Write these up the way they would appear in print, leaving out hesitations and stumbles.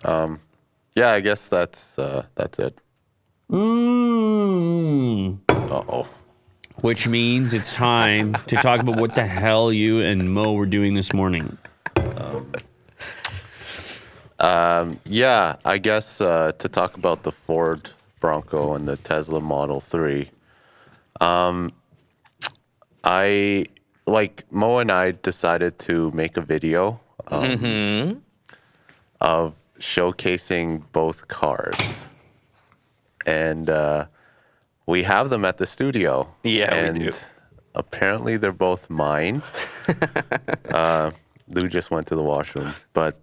Yeah, I guess that's it. Uh-oh. Which means it's time to talk about what the hell you and Mo were doing this morning. Yeah, I guess to talk about the Ford Bronco and the Tesla Model 3. I like Mo and I decided to make a video of showcasing both cars. And we have them at the studio. Yeah, and we do. Apparently they're both mine. Lou just went to the washroom. But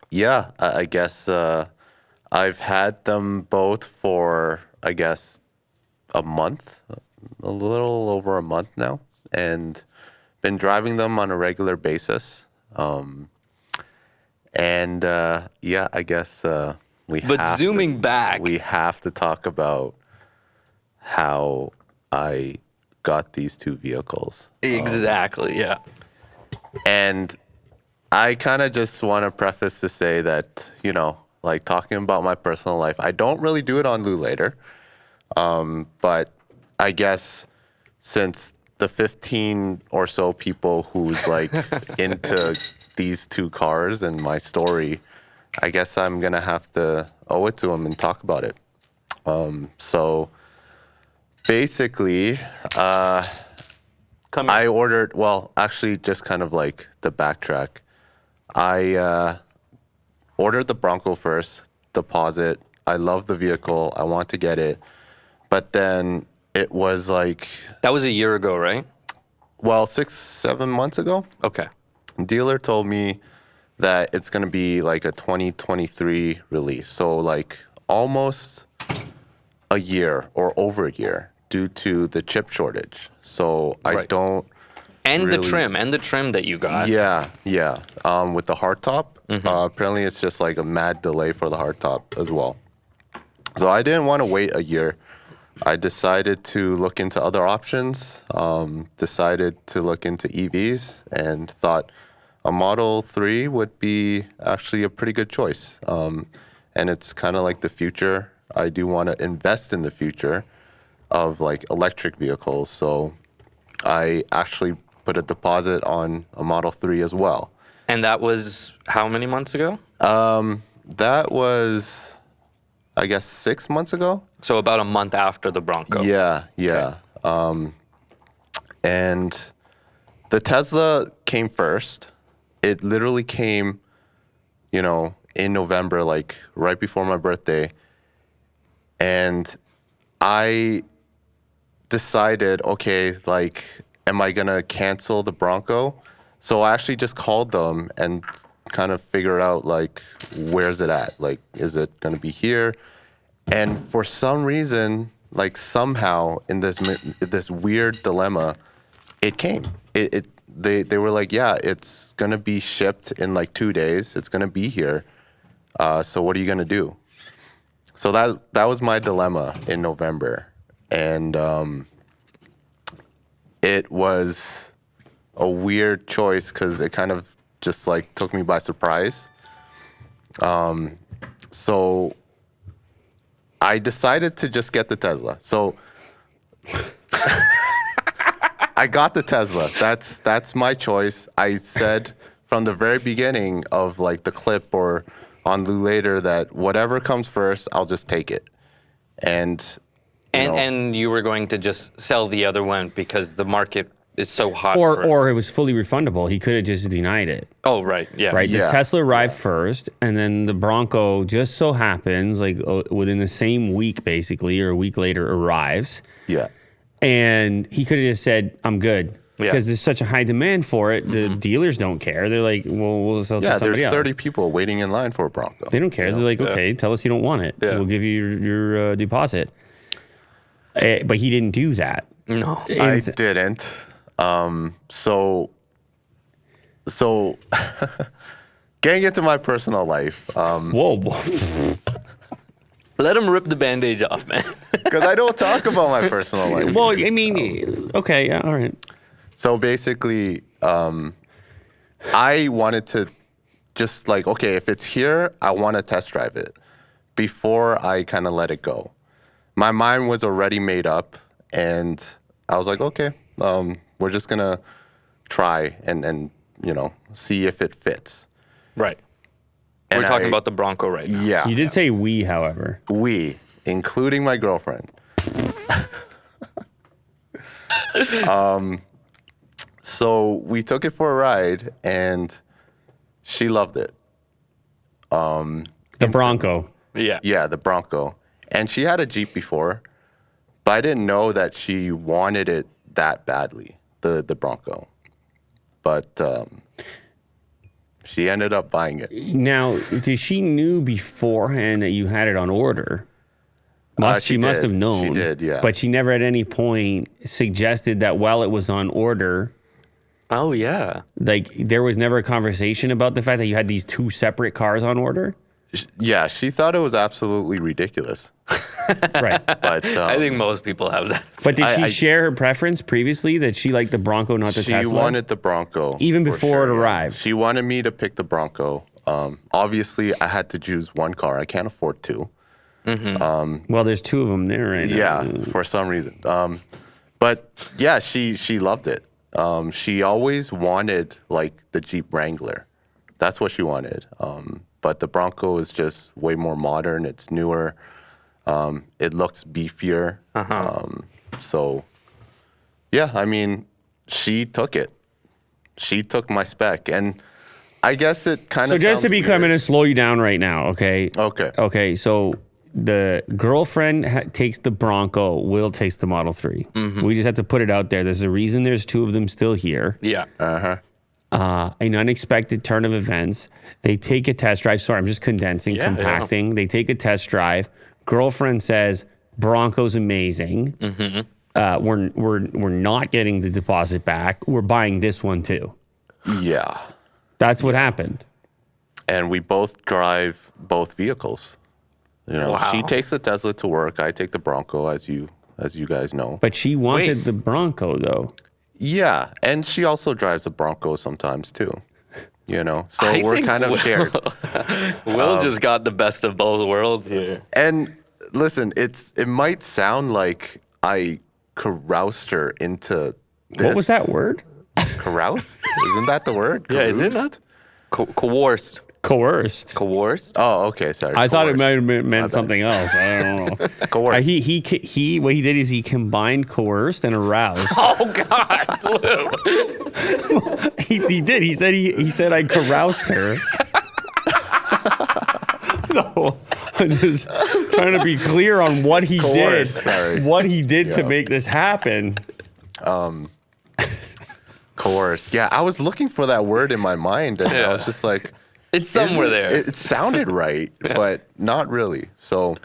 yeah, I guess I've had them both for, I guess, a month, a little over a month now, and been driving them on a regular basis. And yeah, I guess But zooming back, we have to talk about how I got these two vehicles. exactly, yeah. And I kind of just want to preface to say that, like talking about my personal life, I don't really do it on Lou Later. But I guess since the 15 or so people who's like into these two cars and my story, I guess I'm going to have to owe it to them and talk about it. So basically, Come I here. ordered, well, actually just kind of like to backtrack. I ordered the Bronco first, deposit. I love the vehicle. I want to get it. But then it was like, That was a year ago, right? well, 6-7 months ago, Okay. dealer told me that it's going to be like a 2023 release. So like almost a year or over a year due to the chip shortage. So I Right. don't. And Really? the trim that you got. Yeah. With the hardtop, apparently it's just like a mad delay for the hardtop as well. So I didn't want to wait a year. I decided to look into other options, decided to look into EVs, and thought a Model 3 would be actually a pretty good choice. And it's kind of like the future. I do want to invest in the future of like electric vehicles. So I actually put a deposit on a Model 3 as well. And that was how many months ago? That was, I guess, 6 months ago. So about a month after the Bronco. Yeah. And the Tesla came first. It literally came, in November, like right before my birthday. And I decided, okay, like, am I going to cancel the Bronco? So I actually just called them and kind of figured out, like, where's it at? Like, is it going to be here? And for some reason, like somehow in this weird dilemma, it came. They were like, yeah, it's gonna be shipped in like 2 days. It's gonna be here. So what are you gonna do? So that was my dilemma in November, and it was a weird choice because it kind of just like took me by surprise. So I decided to just get the Tesla. So I got the Tesla. That's my choice. I said from the very beginning of like the clip or on Lou Later that whatever comes first, I'll just take it. And You were going to just sell the other one because the market is so hot. for it. Or it was fully refundable. He could have just denied it. Oh, right. Yeah. Right. Yeah. The Tesla arrived first, and then the Bronco just so happens, like within the same week, basically, or a week later, arrives. yeah. And he could have just said, "I'm good," Yeah. because there's such a high demand for it. The dealers don't care. They're like, "Well, we'll sell it to Yeah, somebody there's else." 30 people waiting in line for a Bronco. They don't care. They're like, "Okay, tell us you don't want it. Yeah. We'll give you your deposit." But he didn't do that. No. I didn't. So getting into my personal life, Whoa. Let him rip the bandage off, man. because I don't talk about my personal life. Well, I mean, okay, yeah, all right. So basically, I wanted to just like, okay, if it's here, I want to test drive it before I kind of let it go. My mind was already made up, and I was like, okay, we're just gonna try and see if it fits. Right. And We're talking about the Bronco right now. Yeah. You did say we, however. We, including my girlfriend. So we took it for a ride, and she loved it. The Bronco. Yeah. Yeah, the Bronco. And she had a Jeep before, but I didn't know that she wanted it that badly, the Bronco. But she ended up buying it. Now, did she knew beforehand that you had it on order? She must did. have known. She did, yeah. But she never at any point suggested that while it was on order, Oh, yeah. like there was never a conversation about the fact that you had these two separate cars on order? Yeah, she thought it was absolutely ridiculous. Right. But I think most people have that. But did she I- share her preference previously that she liked the Bronco, not the she Tesla? wanted the Bronco. Even for before it sure, yeah. arrived? She wanted me to pick the Bronco. Obviously, I had to choose one car. I can't afford two. Well, there's two of them there right now. Yeah, for some reason. But yeah, she loved it. She always wanted like the Jeep Wrangler. That's what she wanted. But the Bronco is just way more modern. It's newer. It looks beefier. So yeah, I mean, she took it. She took my spec, and I guess it kind So of. just to be coming to slow you down right now, okay? Okay. Okay, so the girlfriend takes the Bronco, Will takes the Model 3. We just have to put it out there. There's a reason there's two of them still here. Yeah. An unexpected turn of events. They take a test drive. Sorry, I'm just condensing, Yeah, compacting. They take a test drive. Girlfriend says, Bronco's amazing. We're not getting the deposit back. We're buying this one too. Yeah, That's what happened. and we both drive both vehicles. You know, Wow. she takes the Tesla to work. I take the Bronco, as you guys know. But she wanted Wait. the Bronco though. Yeah, and she also drives a Bronco sometimes too. You know, so I we're think kind of shared. Will just got the best of both worlds here. And listen, it might sound like I caroused her into this. What was that word? Caroused? Isn't that the word? Yeah, is it Caroused? not? Coerced. Coerced. Coerced? Oh, okay, sorry. I thought it Coerced. might have meant something else. I don't know. Coerced. He what he did is he combined coerced and aroused. Oh, God, Lou. he did. He said I caroused her. No, I'm just trying to be clear on what he did. Sorry. What he did to Yeah. make this happen. Coerced. Yeah, I was looking for that word in my mind, and I was just like, It's somewhere isn't- there. It sounded right, but not really. So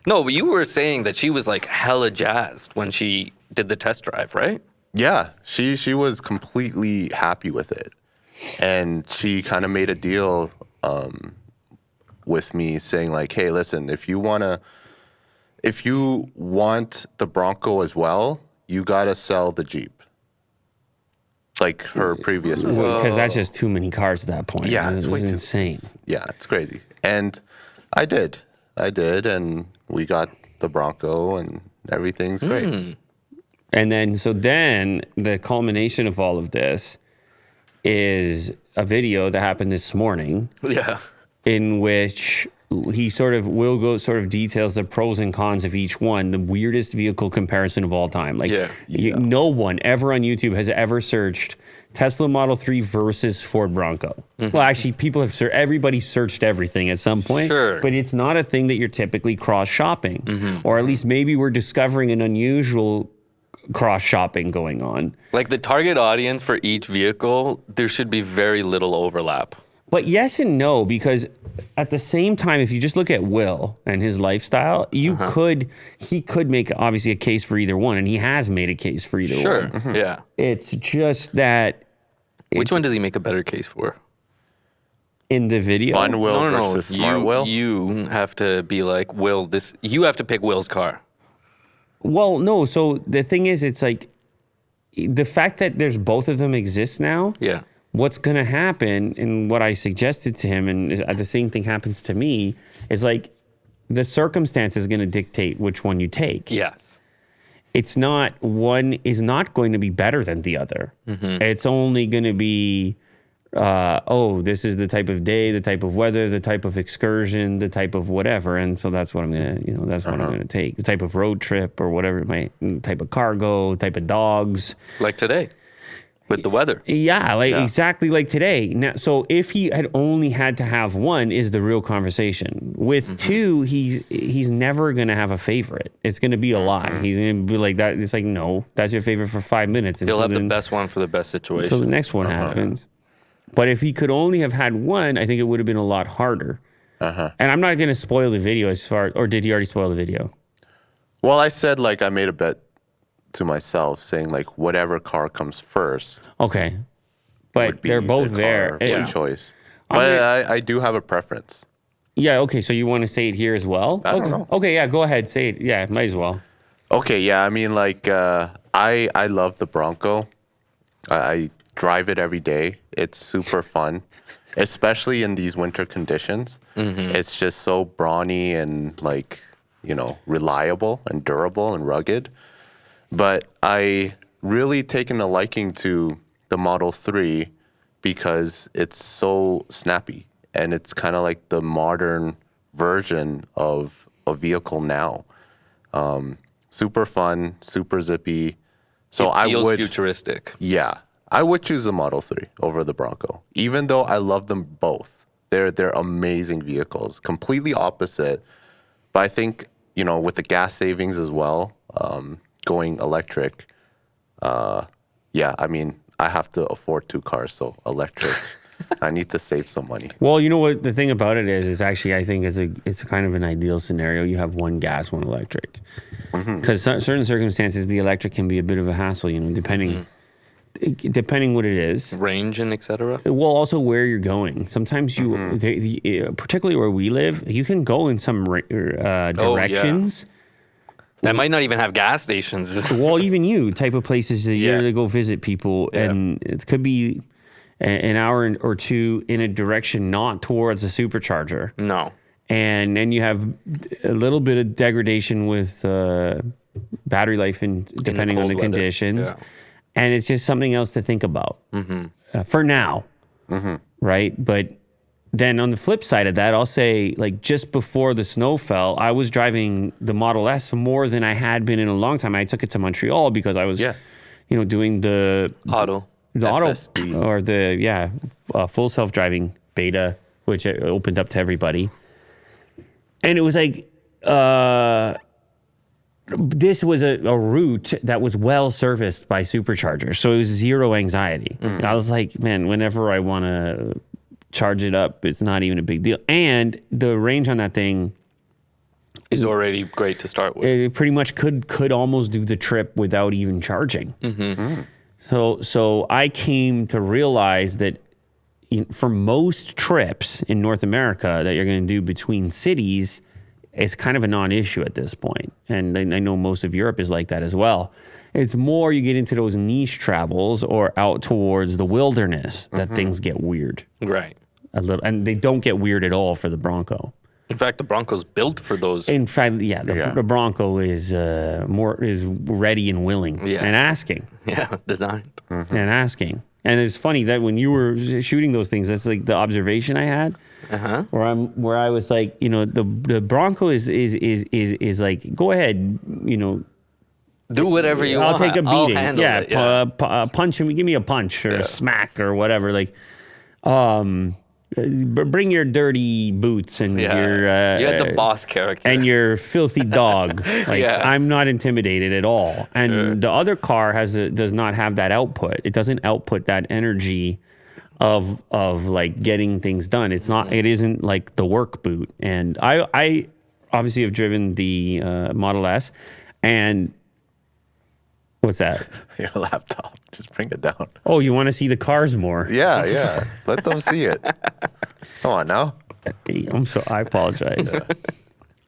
No, but you were saying that she was like hella jazzed when she did the test drive, right? yeah, she was completely happy with it, and she kind of made a deal with me, saying like, "Hey, listen, if you want the Bronco as well, you gotta sell the Jeep." Like her previous one. Because that's just too many cars at that point. Yeah, it it's was way too insane. Yeah, it's crazy. And I did, and we got the Bronco, and everything's great. And then the culmination of all of this is a video that happened this morning Yeah. in which Will go details the pros and cons of each one, the weirdest vehicle comparison of all time. Like Yeah. no one ever on YouTube has ever searched Tesla Model 3 versus Ford Bronco. Well, actually, people have everybody searched everything at some point, Sure. but it's not a thing that you're typically cross shopping, or at least maybe we're discovering an unusual cross shopping going on. Like the target audience for each vehicle, there should be very little overlap. But yes and no, because at the same time, if you just look at Will and his lifestyle, he could make obviously a case for either one, and he has made a case for either Sure. one. Yeah. It's just that Which one does he make a better case for? in the video, Fun Will No. versus Smart Will. You have to be like, Will, you have to pick Will's car. well, no. So the thing is, it's like the fact that there's both of them exist now. Yeah. what's going to happen, and what I suggested to him, and the same thing happens to me, is like the circumstance is going to dictate which one you take. Yes. It's not, one is not going to be better than the other. It's only going to be, this is the type of day, the type of weather, the type of excursion, the type of whatever. And so that's what I'm going to, that's what I'm going to take. The type of road trip or whatever it might, type of cargo, type of dogs. Like today with the weather. Yeah, exactly like today. Now, so if he had only had to have one is the real conversation. With two, he's never going to have a favorite. It's going to be a lot. He's going to be like that. It's like, no, that's your favorite for 5 minutes. He'll have the best one for the best situation. Until the next one happens. But if he could only have had one, I think it would have been a lot harder. And I'm not going to spoil the video or did he already spoil the video? Well, I said like I made a bet to myself saying like whatever car comes first. Okay. But they're both there. My choice. But I do have a preference. Yeah, okay. So you want to say it here as well? I don't know. Okay, yeah, go ahead. Say it. Yeah, might as well. Okay, yeah. I mean, like, I love the Bronco. I drive it every day. It's super fun, especially in these winter conditions. It's just so brawny and like, reliable and durable and rugged. But I really taken a liking to the Model 3 because it's so snappy and it's kind of like the modern version of a vehicle now. Super fun, super zippy. So It feels futuristic. Yeah, I would choose the Model 3 over the Bronco, even though I love them both. They're amazing vehicles, completely opposite. But I think, with the gas savings as well, going electric, I mean, I have to afford 2 cars, so electric. I need to save some money. Well, you know what the thing about it is actually I think it's kind of an ideal scenario. You have one gas, one electric, because certain circumstances the electric can be a bit of a hassle. Depending what it is, Range and etc. well, also where you're going. Sometimes particularly where we live, you can go in some directions. That might not even have gas stations. Well, even you type of places that you really go visit people, and it could be an hour or two in a direction not towards a supercharger. No. And then you have a little bit of degradation with battery life, depending on the conditions. Yeah. And it's just something else to think about for now, right? But then on the flip side of that, I'll say like just before the snow fell, I was driving the Model S more than I had been in a long time. I took it to Montreal because I was, doing the FSD. auto or the full self-driving beta, which opened up to everybody. And it was like this was a route that was well serviced by superchargers, so it was zero anxiety. I was like, man, whenever I want to charge it up, it's not even a big deal. And the range on that thing is already great to start with. It pretty much could almost do the trip without even charging. So I came to realize that for most trips in North America that you're going to do between cities, it's kind of a non-issue at this point. And I know most of Europe is like that as well. It's more you get into those niche travels or out towards the wilderness that things get weird. Right. A little, and they don't get weird at all for the Bronco. In fact, the Bronco's built for those. In fact, the Bronco is ready and willing and asking. Yeah, designed. And asking. And it's funny that when you were shooting those things, that's like the observation I had. Where I was like, the Bronco is like, go ahead, do whatever you want. I'll take a beating. I'll handle it. Punch him. Give me a punch or a smack or whatever. Like, bring your dirty boots and your you had the boss character and your filthy dog. Like, I'm not intimidated at all. And the other car does not have that output. It doesn't output that energy of like getting things done. It's not. It isn't like the work boot. And I obviously have driven the Model S, and what's that? Your laptop. Just bring it down. Oh, you want to see the cars more? Yeah. Let them see it. Come on now. I apologize.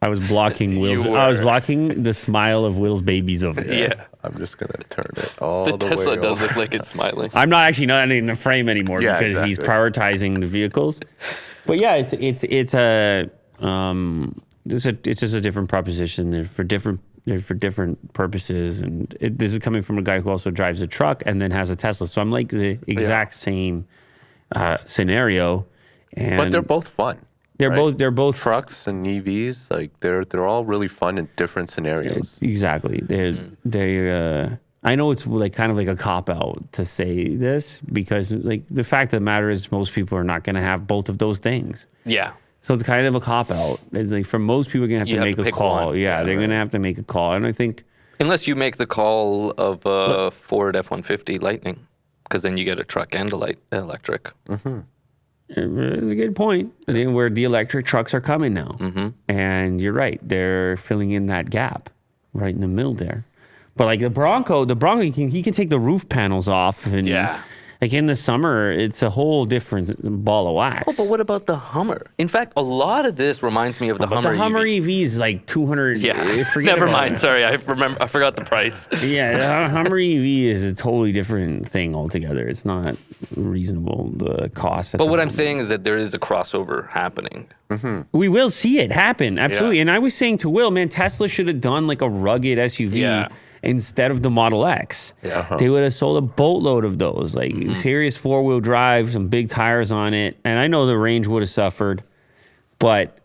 I was blocking Will's. You I was were. blocking the smile of Will's babies over there. Yeah. I'm just gonna turn it all The the Tesla way does over. look like it's smiling. I'm not actually not in the frame anymore Yeah, because he's exactly. prioritizing the vehicles. But yeah, it's just a different proposition. They're for different purposes, and this is coming from a guy who also drives a truck and then has a Tesla. So I'm like the exact same scenario. And But they're both fun. right? they're both Trucks and EVs, like they're all really fun in different scenarios. exactly. They're I know it's like kind of like a cop out to say this because like the fact of the matter is most people are not going to have both of those things. Yeah. So it's kind of a cop out. It's like for most people, you're gonna have You to have make to a pick call. one. Yeah, they're gonna have to make a call, and I think Unless you make the call of a Ford F-150 Lightning, because then you get a truck and a electric. it's a good point. Then where the electric trucks are coming now, and you're right, they're filling in that gap right in the middle there. But like the Bronco, he can take the roof panels off, and Yeah. like in the summer, it's a whole different ball of wax. Oh, but what about the Hummer? In fact, a lot of this reminds me of the But Hummer. the Hummer EV. EV is like 200. Yeah. forget Never about mind. it. Sorry, I forgot the price. Yeah, the Hummer EV is a totally different thing altogether. It's not reasonable, the cost. But what I'm saying is that there is a crossover happening. we will see it happen. Absolutely. Yeah. And I was saying to Will, man, Tesla should have done like a rugged SUV Yeah. instead of the Model X. Yeah. They would have sold a boatload of those, like serious 4-wheel drive, some big tires on it. And I know the range would have suffered, but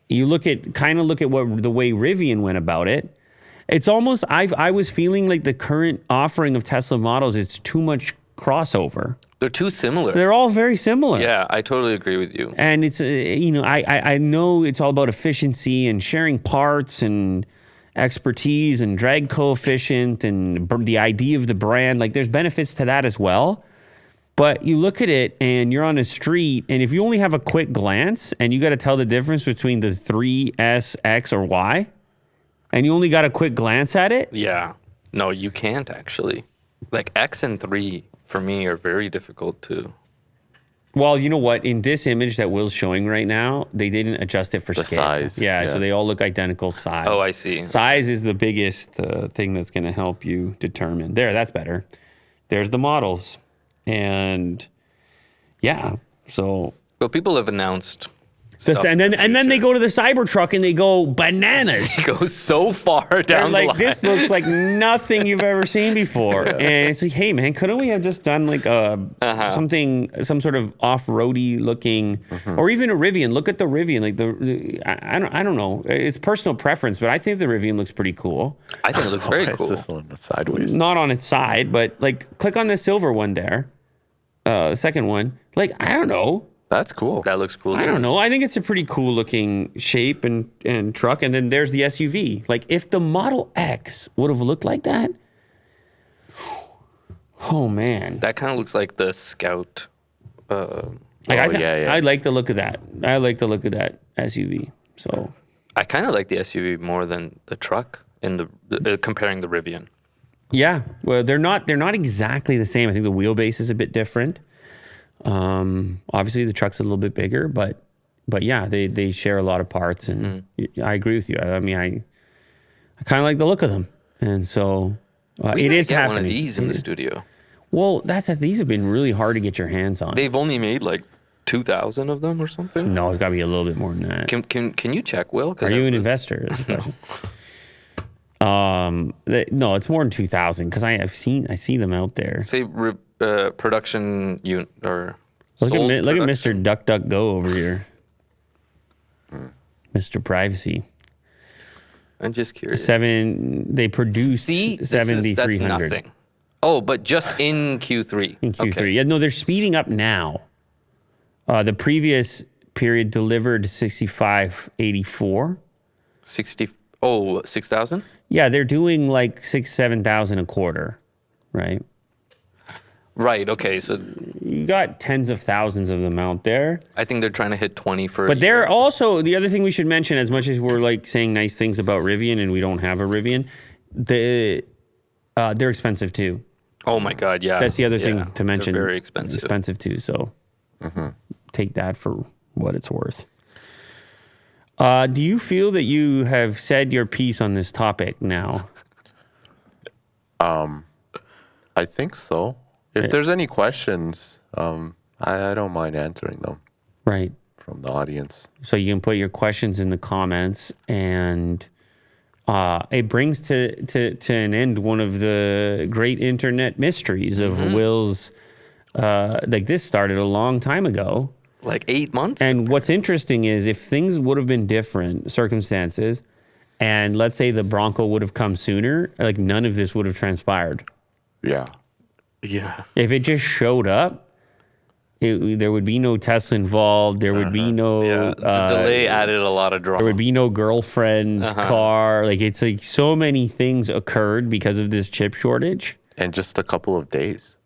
you look at what the way Rivian went about it. It's almost I was feeling like the current offering of Tesla models, it's too much crossover. They're too similar. They're all very similar. Yeah, I totally agree with you. And it's I know it's all about efficiency and sharing parts and expertise and drag coefficient and the idea of the brand. Like there's benefits to that as well. But you look at it and you're on the street, and if you only have a quick glance and you got to tell the difference between the 3S, X, or Y, and you only got a quick glance at it, Yeah. No, you can't actually. Like X and 3 for me are very difficult to. well, you know what? In this image that Will's showing right now, they didn't adjust it for The scale. size, Yeah, so yeah. they all look identical size. Oh, I see. Size is the biggest thing that's going to help you determine. There, that's better. There's the models. And yeah, so But people have announced. just, stuff and in then the they future. go to the Cybertruck and they go bananas. Go so far They're down the like, line. this looks like nothing you've ever seen before. And it's like, hey man, couldn't we have just done like some sort of off-roady looking, or even a Rivian? Look at the Rivian. Like I don't know. It's personal preference, but I think the Rivian looks pretty cool. I think it looks very Why cool. is this one sideways? Not on its side, but like click on the silver one there. The second one. Like, I don't know. That's cool. That looks cool too. I don't know. I think it's a pretty cool looking shape and truck. And then there's the SUV. Like if the Model X would have looked like that, oh man. That kind of looks like the Scout. I like the look of that. I like the look of that SUV. So I kind of like the SUV more than the truck in the comparing the Rivian. yeah, well they're not exactly the same. I think the wheelbase is a bit different. Obviously the truck's a little bit bigger, but yeah, they share a lot of parts, and I agree with you. I mean, I kind of like the look of them, and so We it gotta is get happening. one of these in It the is- studio. Well, these have been really hard to get your hands on. They've only made like 2,000 of them or something. No, it's got to be a little bit more than that. Can you check, Will? 'Cause Are I you an really- investor? Is the question. No, it's more than 2,000 because I see them out there. Say production unit or. Look sold at production. Mr. DuckDuckGo over here. Mr. Privacy. I'm just curious. They produced See, that's 7,300 nothing. Oh, but just in Q3. in Q3. Okay. Yeah, no, they're speeding up now. The previous period delivered 6,584. 6,000? Yeah, they're doing like 7,000 a quarter, right? Right. Okay. So You got tens of thousands of them out there. I think they're trying to hit 20 for. But they're also, the other thing we should mention, as much as we're like saying nice things about Rivian and we don't have a Rivian, they're expensive too. Oh my God! Yeah. That's the other Yeah, thing to mention. They're very expensive. Expensive too. So take that for what it's worth. Do you feel that you have said your piece on this topic now? I think so. If there's any questions, I don't mind answering them Right. from the audience. So you can put your questions in the comments, and it brings to an end one of the great internet mysteries of Will's. Like this started a long time ago. Like 8 months? And what's interesting is if things would have been different circumstances, and let's say the Bronco would have come sooner, like none of this would have transpired. Yeah. Yeah. If it just showed up, there would be no Tesla involved. There would be no Yeah. The delay added a lot of drama. there would be no girlfriend car. Like it's like so many things occurred because of this chip shortage. And just a couple of days.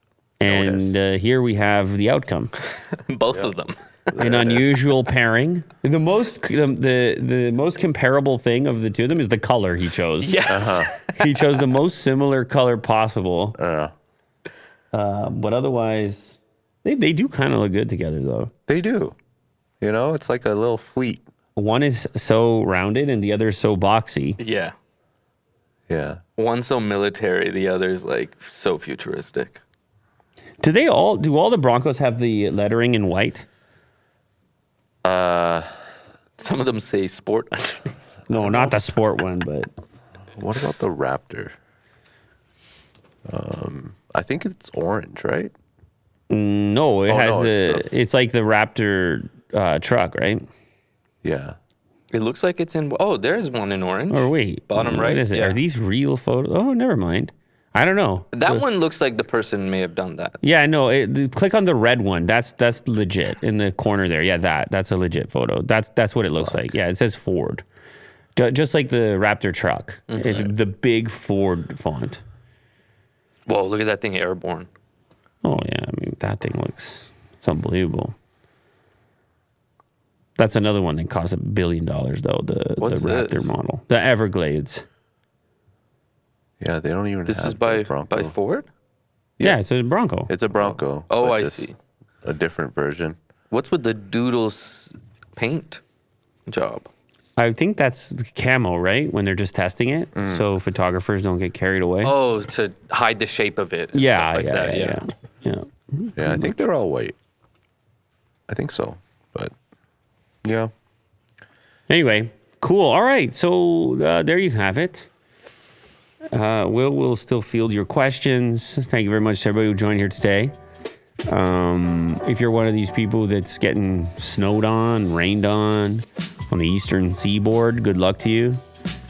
And here we have the outcome. Both of them. An unusual pairing. The most comparable thing of the two of them is the color he chose. Yes. He chose the most similar color possible. Yeah. But otherwise, they do kind of look good together, though. They do. You know, it's like a little fleet. One is so rounded and the other is so boxy. Yeah. Yeah. One's so military, the other's like so futuristic. Do all the Broncos have the lettering in white? Some of them say sport. No, not the sport one, but What about the Raptor? I think it's orange, right? no, it Oh, has no, it's it's like the Raptor truck, right? Yeah. It looks like it's in. Oh, there's one in orange. Or wait, Bottom right, What is it? yeah. Are these real photos? Oh, never mind. I don't know. That one looks like the person may have done that. Yeah, no. Click on the red one. That's legit in the corner there. Yeah, that's a legit photo. That's what it looks like. Yeah, it says Ford, just like the Raptor truck. It's the big Ford font. Whoa, look at that thing airborne. Oh yeah, I mean that thing it's unbelievable. That's another one that costs $1 billion though. The What's Raptor this? model, the Everglades. Yeah, they don't even This have is by the Bronco. Ford? Yeah, it's a Bronco. It's a Bronco. Oh, but I just see. A different version. What's with the doodles paint job? I think that's the camo, right? When they're just testing it, so photographers don't get carried away. Oh, to hide the shape of it. and yeah, stuff like yeah, that, yeah. Yeah, I think they're all white. I think so. But yeah. Anyway, cool. All right, so there you have it. Will still field your questions. Thank you very much to everybody who joined here today. If you're one of these people that's getting snowed on, rained on the eastern seaboard, good luck to you.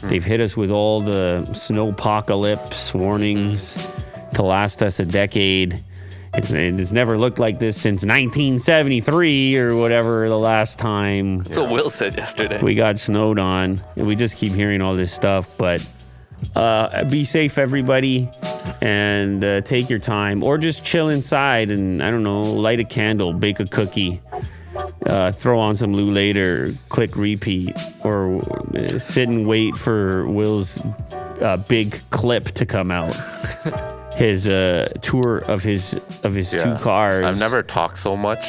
They've hit us with all the snowpocalypse warnings to last us a decade. It's never looked like this since 1973 or whatever the last time That's what Will said yesterday. we got snowed on. And we just keep hearing all this stuff, but be safe, everybody, and take your time, or just chill inside and, I don't know, light a candle, bake a cookie, throw on some Lou Later, click repeat, or sit and wait for Will's big clip to come out. His tour of his two cars. I've never talked so much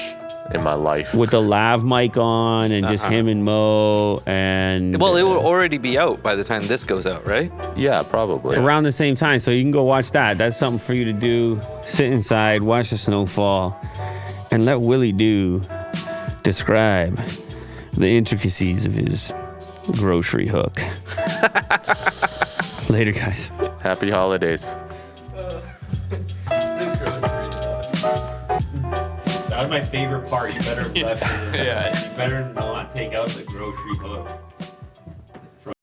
in my life. with the lav mic on and just him and Mo and Well, it will already be out by the time this goes out, right? Yeah, probably. around the same time, so you can go watch that. That's something for you to do. Sit inside, watch the snowfall, and let Willie describe the intricacies of his grocery hook. Later, guys. Happy holidays. That was my favorite part. You better Yeah. You better not take out the grocery hook.